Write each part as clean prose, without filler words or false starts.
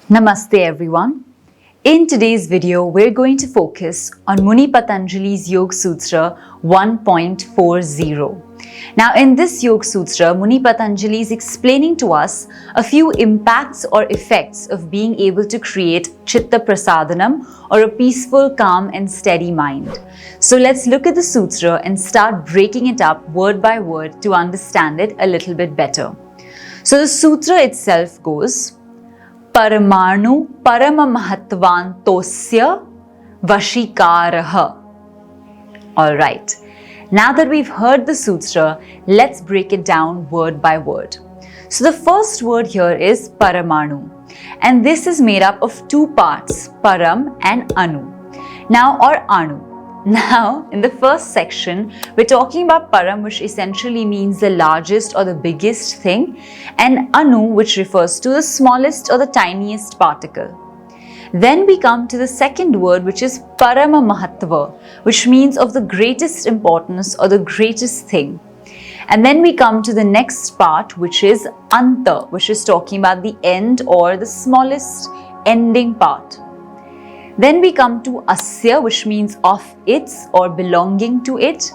Namaste everyone. In today's video, we're going to focus on Muni Patanjali's Yoga Sutra 1.40. Now in this Yoga Sutra, Muni Patanjali is explaining to us a few impacts or effects of being able to create Chitta Prasadanam or a peaceful, calm and steady mind. So let's look at the sutra and start breaking it up word by word to understand it a little bit better. So the sutra itself goes, Paramanu Paramamahatvantosya Vashikaraha. Alright, now that we've heard the sutra, let's break it down word by word. So the first word here is Paramanu, and this is made up of two parts, Param and Anu. Or Anu. Now, in the first section, we're talking about Param, which essentially means the largest or the biggest thing, and Anu, which refers to the smallest or the tiniest particle. Then we come to the second word, which is Parama Mahatva, which means of the greatest importance or the greatest thing. And then we come to the next part, which is Anta, which is talking about the end or the smallest ending part. Then we come to Asya, which means of its or belonging to it.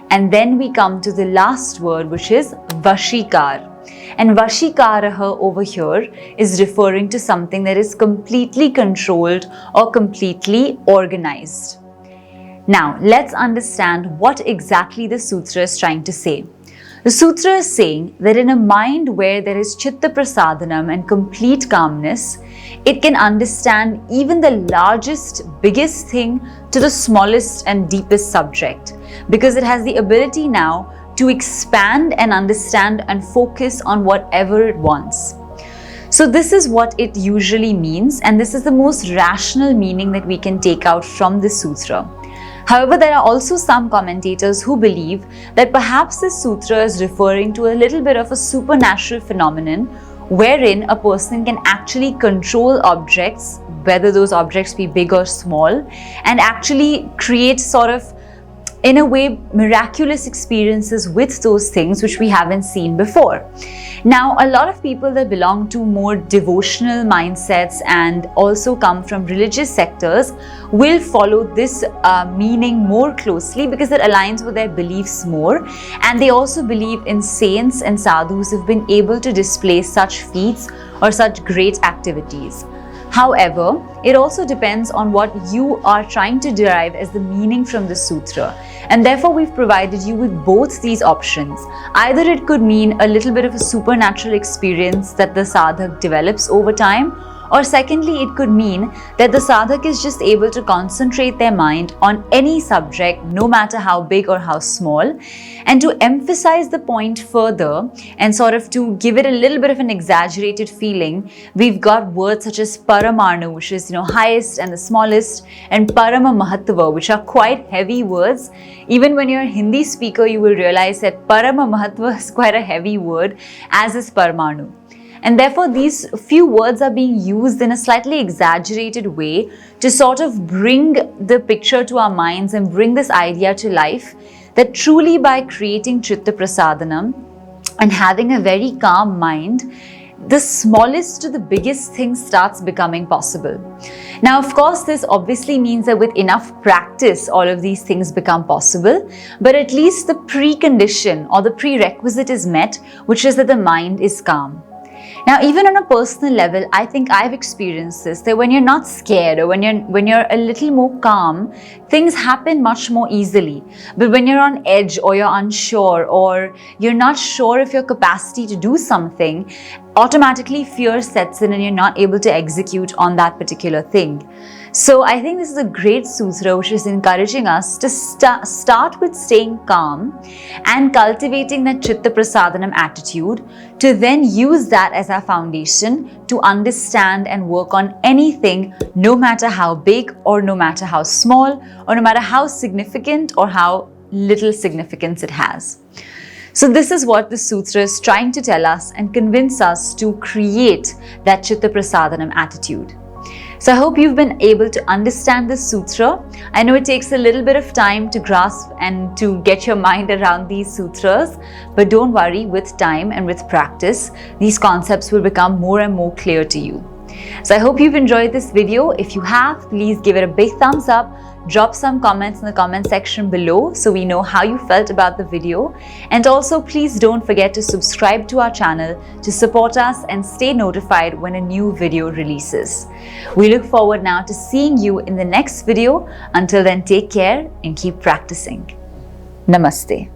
And then we come to the last word, which is Vashikar. And Vashikaraha over here is referring to something that is completely controlled or completely organized. Now, let's understand what exactly the sutra is trying to say. The sutra is saying that in a mind where there is Chitta Prasadanam and complete calmness, it can understand even the largest, biggest thing to the smallest and deepest subject, because it has the ability now to expand and understand and focus on whatever it wants. So this is what it usually means, and this is the most rational meaning that we can take out from this sutra. However, there are also some commentators who believe that perhaps this sutra is referring to a little bit of a supernatural phenomenon wherein a person can actually control objects, whether those objects be big or small, and actually create sort of, in a way, miraculous experiences with those things which we haven't seen before. Now, a lot of people that belong to more devotional mindsets and also come from religious sectors will follow this meaning more closely because it aligns with their beliefs more, and they also believe in saints and sadhus who've been able to display such feats or such great activities. However, it also depends on what you are trying to derive as the meaning from the sutra. And therefore, we've provided you with both these options. Either it could mean a little bit of a supernatural experience that the sadhak develops over time, or secondly, it could mean that the sadhak is just able to concentrate their mind on any subject, no matter how big or how small. And to emphasize the point further and sort of to give it a little bit of an exaggerated feeling, we've got words such as Paramanu, which is highest and the smallest, and Parama Mahatva, which are quite heavy words. Even when you're a Hindi speaker, you will realize that Parama Mahatva is quite a heavy word, as is Paramanu. And therefore, these few words are being used in a slightly exaggerated way to sort of bring the picture to our minds and bring this idea to life that truly by creating Chitta Prasadanam and having a very calm mind, the smallest to the biggest thing starts becoming possible. Now, of course, this obviously means that with enough practice, all of these things become possible, but at least the precondition or the prerequisite is met, which is that the mind is calm. Now, even on a personal level, I think I've experienced this, that when you're not scared or when you're a little more calm, things happen much more easily. But when you're on edge or you're unsure or you're not sure of your capacity to do something, automatically fear sets in and you're not able to execute on that particular thing. So I think this is a great sutra which is encouraging us to start with staying calm and cultivating that Chitta Prasadanam attitude, to then use that as our foundation to understand and work on anything, no matter how big or no matter how small or no matter how significant or how little significance it has. So this is what the sutra is trying to tell us and convince us to create that Chitta Prasadanam attitude. So I hope you've been able to understand this sutra. I know it takes a little bit of time to grasp and to get your mind around these sutras, but don't worry, with time and with practice, these concepts will become more and more clear to you. So I hope you've enjoyed this video. If you have, please give it a big thumbs up. Drop some comments in the comment section below so we know how you felt about the video. And also, please don't forget to subscribe to our channel to support us and stay notified when a new video releases. We look forward now to seeing you in the next video. Until then, take care and keep practicing. Namaste.